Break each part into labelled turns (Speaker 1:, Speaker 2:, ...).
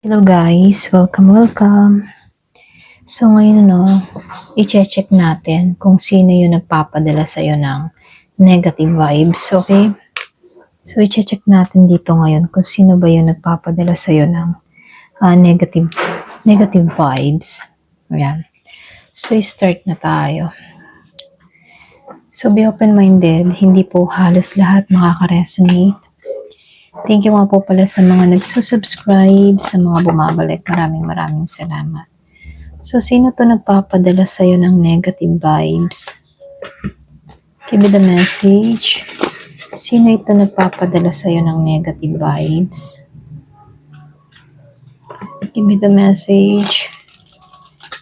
Speaker 1: Hello guys, welcome. So ngayon i-check natin kung sino yung nagpapadala sa'yo ng negative vibes, okay? So i-check natin dito ngayon kung sino ba yung nagpapadala sa'yo ng negative vibes. Ayan. So i-start na tayo. So be open-minded, hindi po halos lahat makaka-resonate. Thank you nga po pala sa mga nagsusubscribe, sa mga bumabalik. Maraming salamat. So, sino to nagpapadala sa'yo ng negative vibes? Give me the message. Sino ito nagpapadala sa'yo ng negative vibes? Give me the message.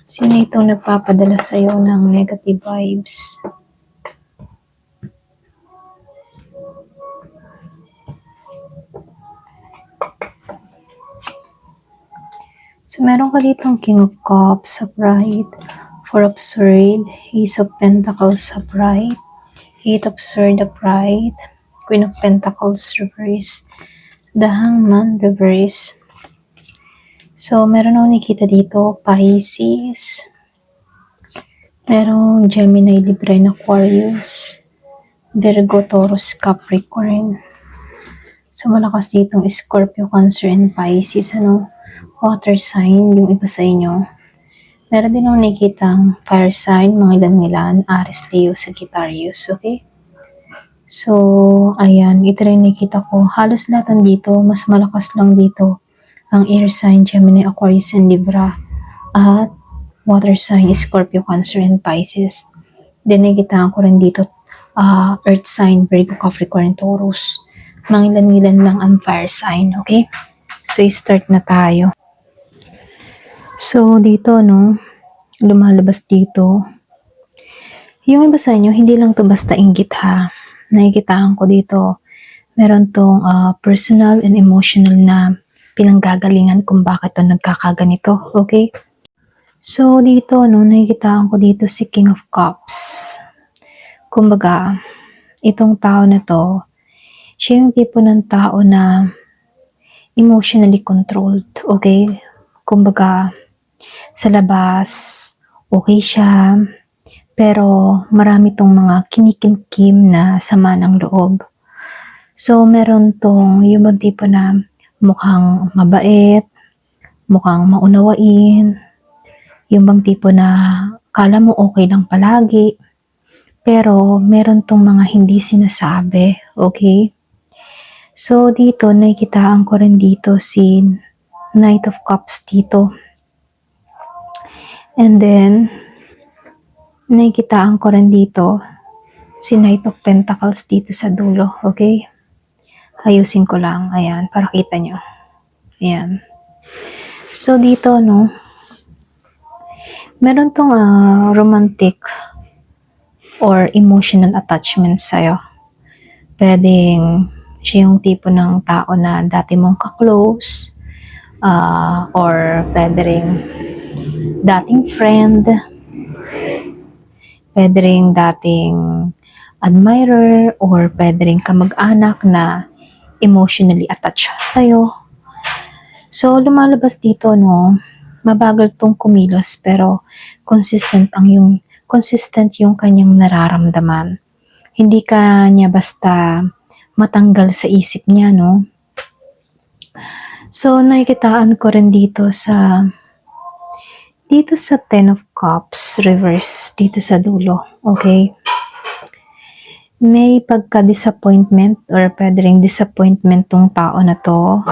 Speaker 1: Sino itong nagpapadala sa'yo ng negative vibes? So, meron ka ditong King of Cups, upright, Four of Swords, Ace of Pentacles, upright, Eight of Swords, upright, Queen of Pentacles, reverse, The Hangman, reverse. So, meron akong nakita dito, Pisces, merong Gemini, Libra, and Aquarius, Virgo, Taurus, Capricorn. So, malakas ditong Scorpio, Cancer, and Pisces, water sign, yung iba sa inyo. Meron din akong nakikitang fire sign, mga ilan, Aries, Leo, Sagittarius, okay? So, ayan, ito rin nakikita ko. Halos lahat dito, mas malakas lang dito ang air sign, Gemini, Aquarius, and Libra. At water sign, Scorpio, Cancer, and Pisces. Then, nakikita ko rin dito, earth sign, Virgo, Capricorn, Taurus. Mga ilan lang ang fire sign, okay? So, start na tayo. So, dito, lumalabas dito. Yung iba sa inyo, hindi lang to basta inggit ha. Nakikitaan ko dito, meron tong personal and emotional na pinanggagalingan kung bakit to nagkakaganito, okay? So, dito, nakikitaan ko dito si King of Cups. Kumbaga, itong tao na to, siya yung tipo ng tao na emotionally controlled, okay? Kumbaga, sa labas, okay siya, pero marami tong mga kinikimkim na sama ng loob. So, meron tong yung tipo na mukhang mabait, mukhang maunawain, yung bang tipo na kala mo okay lang palagi, pero meron tong mga hindi sinasabi, okay? So, dito, nakikitaan ko rin dito si Knight of Cups dito. And then, nakikitaan ko rin dito si Knight of Pentacles dito sa dulo, okay? Ayusin ko lang, ayan, para kita nyo. Ayan. So, dito, meron tong romantic or emotional attachment sa'yo. Pwedeng siya yung tipo ng tao na dati mong ka-close, or pwede rin dating friend, pwede rin dating admirer, or pwede rin kamag-anak na emotionally attached sa'yo. So, lumalabas dito, mabagal tong kumilos, pero consistent yung kanyang nararamdaman. Hindi ka niya basta matanggal sa isip niya, So, nakikitaan ko rin dito sa Ten of Cups, reverse, dito sa dulo, okay? May pagka-disappointment or pwede ring disappointment tong tao na to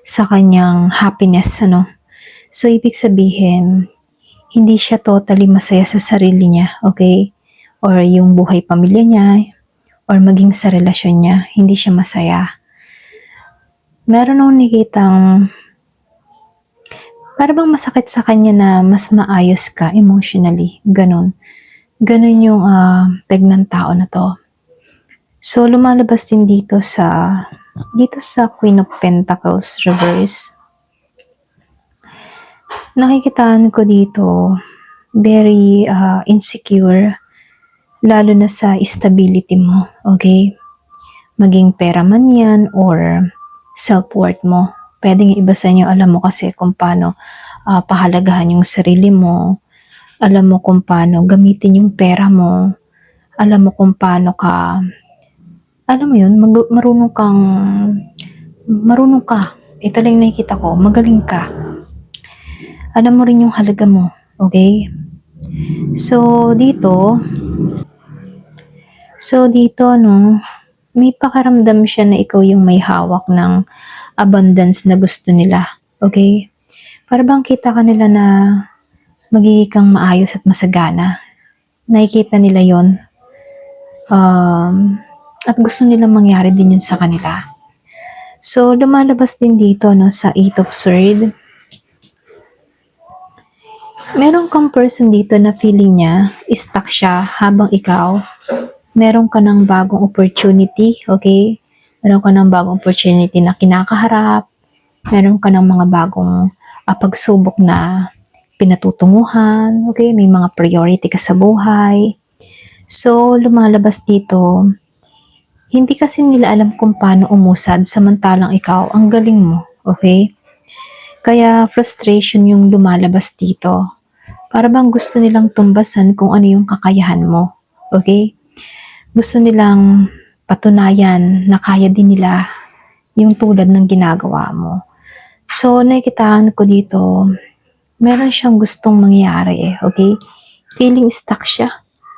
Speaker 1: sa kanyang happiness, So, ibig sabihin, hindi siya totally masaya sa sarili niya, okay? Or yung buhay pamilya niya, or maging sa relasyon niya, hindi siya masaya. Meron akong nakitang para bang masakit sa kanya na mas maayos ka emotionally. Ganon yung peg ng tao na to. So, lumalabas din dito sa Queen of Pentacles reverse. Nakikitaan ko dito, very insecure, lalo na sa stability mo, okay? Maging pera man yan or self-worth mo. Puwedeng yung iba sa inyo alam mo kasi kung paano, pahalagahan yung sarili mo, alam mo kung paano gamitin yung pera mo, alam mo kung paano ka alam mo yun, marunong ka. Ito lang yung nakikita ko, magaling ka. Alam mo rin yung halaga mo, okay? So, dito 'no, may pakiramdam siya na ikaw yung may hawak ng abundance na gusto nila, okay? Para bang kita ka nila na magiging kang maayos at masagana. Nakikita nila yon, at gusto nilang mangyari din yun sa kanila. So, lumalabas din dito 'no, sa Eight of Swords. Meron kang person dito na feeling niya stuck siya habang ikaw meron ka ng bagong opportunity, okay? Meron ka ng bagong opportunity na kinakaharap, meron ka ng mga bagong pagsubok na pinatutunguhan, okay? May mga priority ka sa buhay. So, lumalabas dito, hindi kasi nila alam kung paano umusad samantalang ikaw, ang galing mo, okay? Kaya frustration yung lumalabas dito. Para bang gusto nilang tumbasan kung ano yung kakayahan mo, okay? Gusto nilang patunayan na kaya din nila yung tulad ng ginagawa mo. So, nakikitaan ko dito, meron siyang gustong mangyari, okay? Feeling stuck siya,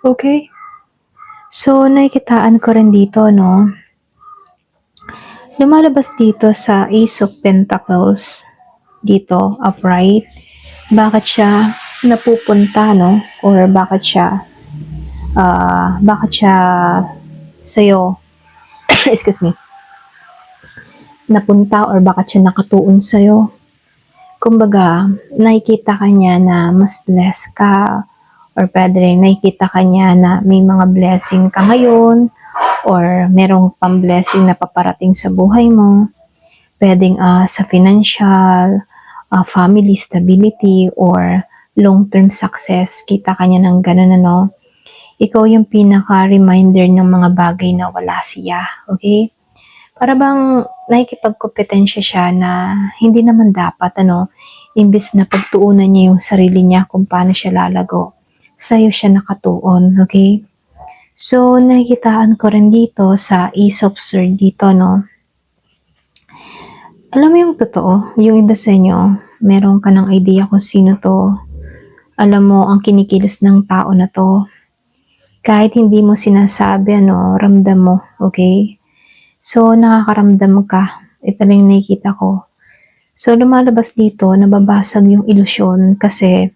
Speaker 1: okay? So, nakikitaan ko rin dito, no? Lumalabas dito sa Ace of Pentacles, dito, upright. Bakit siya napupunta, no? Or bakit siya sa'yo, excuse me, napunta or bakit siya nakatuon sa'yo. Kumbaga, nakikita ka niya na mas blessed ka or pwede rin nakikita ka niya na may mga blessing ka ngayon or merong pang blessing na paparating sa buhay mo. Pwedeng sa financial, family stability or long-term success. Kita ka niya ng ganun ano. Ikaw yung pinaka-reminder ng mga bagay na wala siya. Okay? Para bang nakikipagkompetensya siya na hindi naman dapat imbes na pagtuunan niya yung sarili niya kung paano siya lalago, sa'yo siya nakatuon, okay? So, nakikitaan ko rin dito sa Ace of Swords dito, no? Alam mo yung totoo, yung iba sa inyo, meron ka ng idea kung sino to. Alam mo ang kinikilos ng tao na to. Kahit hindi mo sinasabi, ramdam mo, okay? So, nakakaramdam ka. Ito lang yung nakikita ko. So, lumalabas dito, nababasag yung ilusyon kasi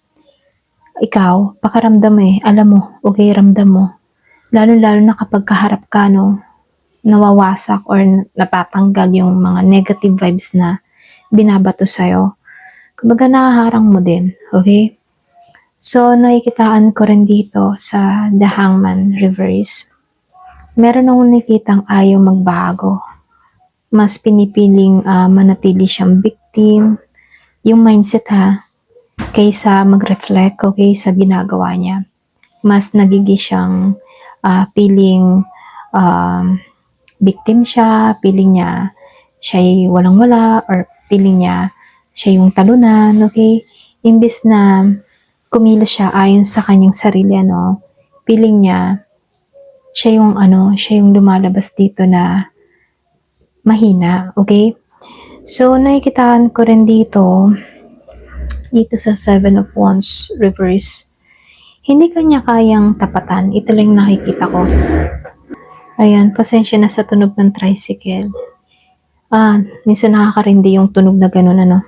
Speaker 1: ikaw, pakaramdam alam mo, okay, ramdam mo. Lalo-lalo na kapag kaharap ka, nawawasak or natatanggal yung mga negative vibes na binabato sa'yo. Kumbaga, nakaharang mo din, okay? So, nakikitaan ko rin dito sa The Hangman Reverse. Meron akong nakikitang ayaw magbago. Mas pinipiling manatili siyang victim. Yung mindset kaysa mag-reflect sa ginagawa niya. Mas nagiging siyang feeling victim siya, feeling niya siya'y walang-wala or feeling niya siya yung talunan, okay? Imbes na kumilos siya ayon sa kanyang sarili, feeling niya siya yung lumalabas dito na mahina, okay? So, nakikitaan ko rin dito sa Seven of Wands Reverse. Hindi kanya kayang tapatan. Ito lang nakikita ko. Ayan, pasensya na sa tunog ng tricycle. Minsan nakakarindi yung tunog na ganun,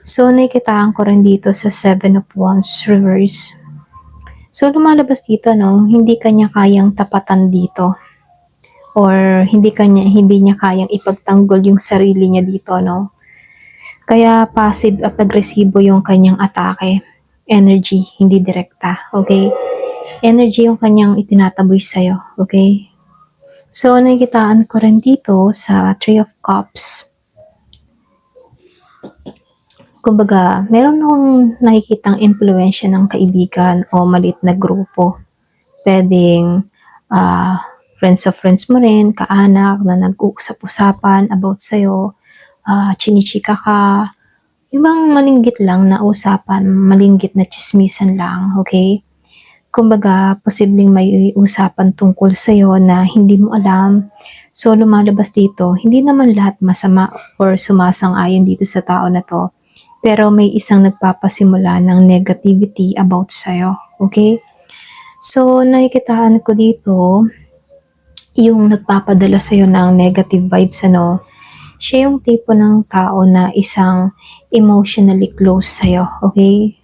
Speaker 1: So, nakikitaan ko rin dito sa Seven of Wands Reverse. So, lumalabas dito, hindi kanya kayang tapatan dito. Or hindi niya kayang ipagtanggol yung sarili niya dito, Kaya passive at agresibo yung kanyang atake. Energy, hindi direkta, okay? Energy yung kanyang itinataboy sa'yo, okay? So, nakikitaan ko rin dito sa Three of Cups. Kumbaga, meron akong nakikitang impluensya ng kaibigan o maliit na grupo. Pwedeng friends of friends mo rin, kaanak na nag-uusap-usapan about sa'yo, chinichika ka, yung bang malinggit lang na usapan, malinggit na chismisan lang, okay? Kumbaga, posibleng may usapan tungkol sa'yo na hindi mo alam. So, lumalabas dito, hindi naman lahat masama or sumasang-ayon dito sa tao na to. Pero may isang nagpapasimula ng negativity about sa'yo, okay? So, nakikitaan ko dito, yung nagpapadala sa'yo ng negative vibes, ano, siya yung tipo ng tao na isang emotionally close sa'yo, okay?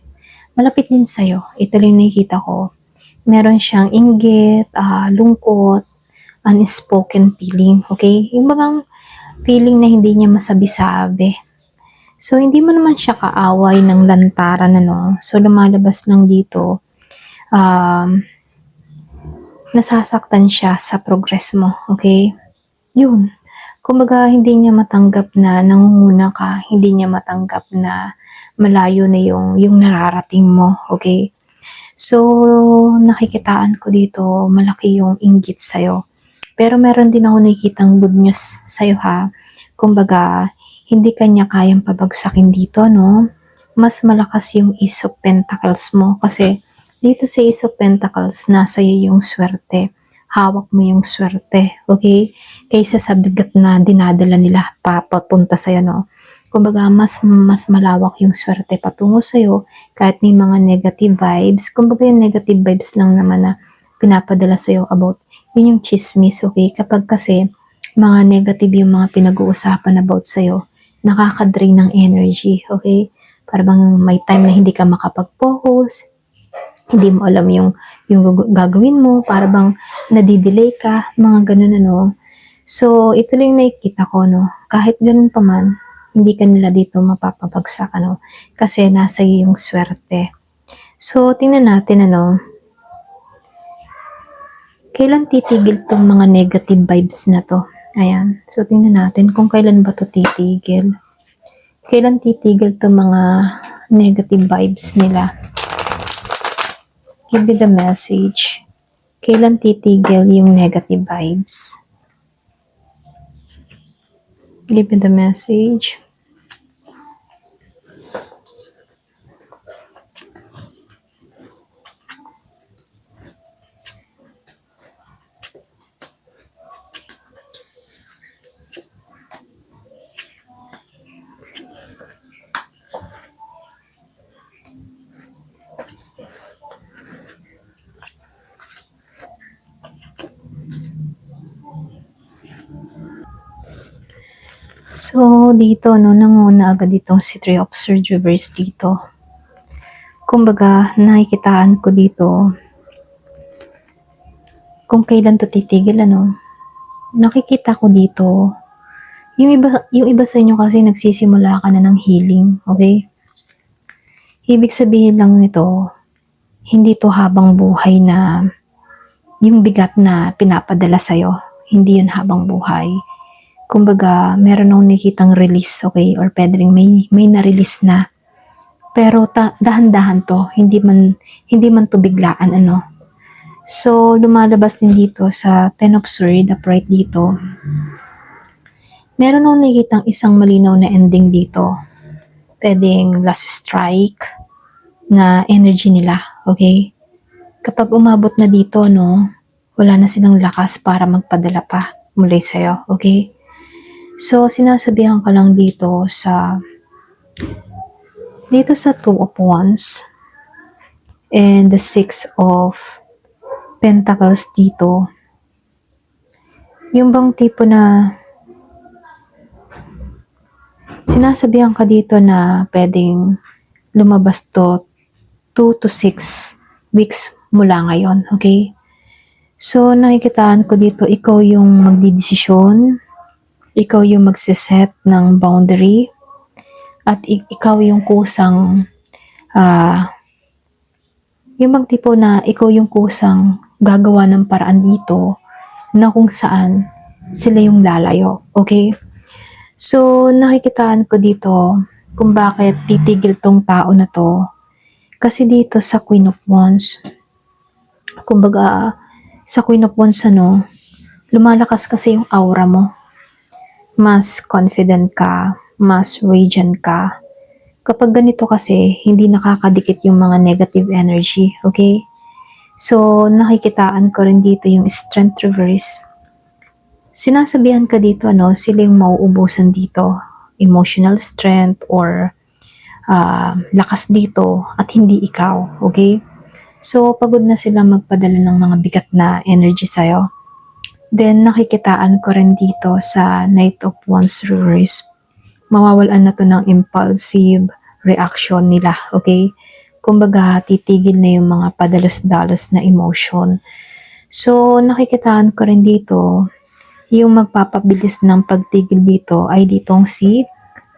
Speaker 1: Malapit din sa'yo. Ito lang nakikita ko. Meron siyang inggit, lungkot, unspoken feeling, okay? Yung bagang feeling na hindi niya masabi-sabi. So, hindi mo naman siya kaaway ng lantaran, ano? So, lumalabas lang dito, nasasaktan siya sa progress mo, okay? Yun. Kumbaga, hindi niya matanggap na nangunguna ka, hindi niya matanggap na malayo na yung nararating mo, okay? So, nakikitaan ko dito, malaki yung inggit sa'yo. Pero meron din ako nakikitang good news sa'yo, ha? Kumbaga, hindi kanya kayang pabagsakin dito, no? Mas malakas yung Ace of Pentacles mo kasi dito sa Ace of Pentacles, nasa iyo yung swerte. Hawak mo yung swerte, okay? Kaysa sa bigat na dinadala nila papunta sa'yo, no? Kumbaga, mas malawak yung swerte patungo sa'yo kahit may mga negative vibes. Kumbaga, yung negative vibes lang naman na pinapadala sa'yo about, yun yung chismis, okay? Kapag kasi mga negative yung mga pinag-uusapan about sa'yo, nakaka-drain ng energy, okay? Para bang may time na hindi ka makapag-focus, hindi mo alam yung gagawin mo, para bang nadidelay ka, mga ganun, ano. So, ito lang nakikita ko, no. Kahit ganun pa man, hindi ka nila dito mapapabagsak, ano, kasi nasa iyo yung swerte. So, tingnan natin, ano, kailan titigil tong mga negative vibes na to. Ayan. So, tingnan natin kung kailan ba to titigil. Kailan titigil tong mga negative vibes nila. Give me the message. Kailan titigil yung negative vibes? Give me the message. So, dito, no, nanguna agad itong si Three of Swords reverse dito. Kumbaga, nakikitaan ko dito, kung kailan to titigil, ano, nakikita ko dito, yung iba sa inyo kasi nagsisimula ka na ng healing, okay? Ibig sabihin lang nito, hindi to habang buhay na, yung bigat na pinapadala sa'yo, hindi yun habang buhay. Kumbaga, meron akong nakikitang release, okay? Or pwede rin may na-release na. Pero dahan-dahan to, hindi man to biglaan, ano. So, lumalabas din dito sa Ten of Swords, upright dito. Meron akong nakikitang isang malinaw na ending dito. Pwedeng last strike na energy nila, okay? Kapag umabot na dito, no, wala na silang lakas para magpadala pa muli sa'yo, okay? So, sinasabihan ka lang dito sa Two of Wands and the Six of Pentacles dito. Yung bang tipo na sinasabihan ka dito na pwedeng lumabas to 2 to 6 weeks mula ngayon, okay? So, nakikitaan ko dito, ikaw yung magdidesisyon, ikaw yung magsiset ng boundary, at ikaw yung kusang, yung magtipo na ikaw yung kusang gagawa ng paraan dito na kung saan sila yung lalayo, okay? So, nakikitaan ko dito kung bakit titigil tong tao na to. Kasi dito sa Queen of Wands, kumbaga, sa Queen of Wands, ano, lumalakas kasi yung aura mo. Mas confident ka, mas radiant ka. Kapag ganito kasi, hindi nakakadikit yung mga negative energy, okay? So, nakikitaan ko rin dito yung strength reverse. Sinasabihan ka dito, sila yung mauubusan dito. Emotional strength or lakas dito at hindi ikaw, okay? So, pagod na sila magpadala ng mga bigat na energy sa'yo. Then, nakikitaan ko rin dito sa Knight of Wands reverse. Mawawalan na to ng impulsive reaction nila, okay? Kumbaga, titigil na yung mga padalos-dalos na emotion. So, nakikitaan ko rin dito, yung magpapabilis ng pagtigil dito ay ditong si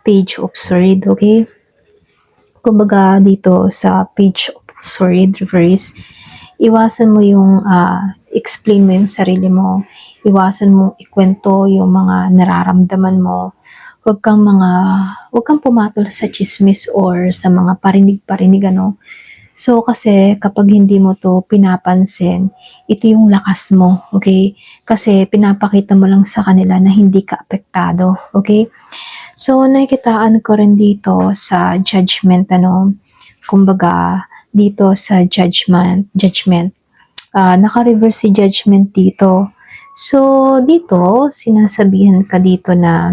Speaker 1: Page of Swords, okay? Kumbaga, dito sa Page of Swords reverse, iwasan mo yung explain mo yung sarili mo. Iwasan mo ikwento yung mga nararamdaman mo. Huwag kang pumatol sa chismis or sa mga parinig-parinig, So, kasi kapag hindi mo to pinapansin, ito yung lakas mo, okay? Kasi pinapakita mo lang sa kanila na hindi ka apektado, okay? So, nakikitaan ko rin dito sa judgment, kumbaga, dito sa judgment, naka-reverse si judgment dito. So, dito, sinasabihan ka dito na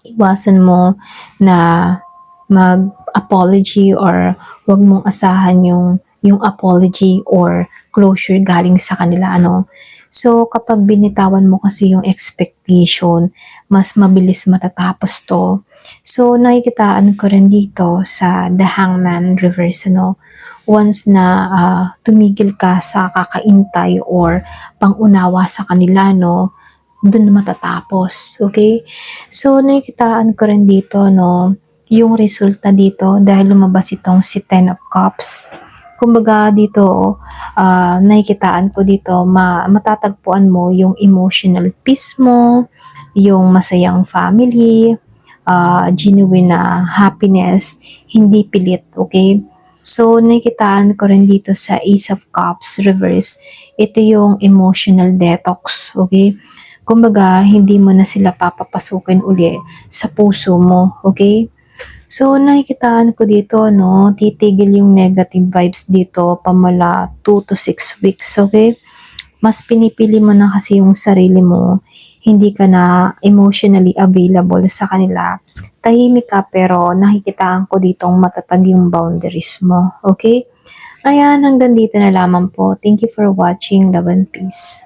Speaker 1: iwasan mo na mag-apology or wag mong asahan yung apology or closure galing sa kanila, So, kapag binitawan mo kasi yung expectation, mas mabilis matatapos to. So, nakikitaan ko rin dito sa The Hangman reverse, once na tumigil ka sa kakaintay or pangunawa sa kanila, doon na matatapos, okay? So, nakikitaan ko rin dito, yung resulta dito dahil lumabas itong si Ten of Cups. Kumbaga dito, nakikitaan ko dito, matatagpuan mo yung emotional peace mo, yung masayang family, genuine na happiness, hindi pilit, okay? So, nakikitaan ko rin dito sa Ace of Cups reverse, ito yung emotional detox, okay? Kumbaga, hindi mo na sila papapasukin uli sa puso mo, okay? So, nakikitaan ko dito, titigil yung negative vibes dito pamala 2 to 6 weeks, okay? Mas pinipili mo na kasi yung sarili mo, hindi ka na emotionally available sa kanila. Tahimik ka pero nakikitaan ko ditong matatag yung boundaries mo, okay? Ayan, hanggang dito na lamang po. Thank you for watching. Love and peace.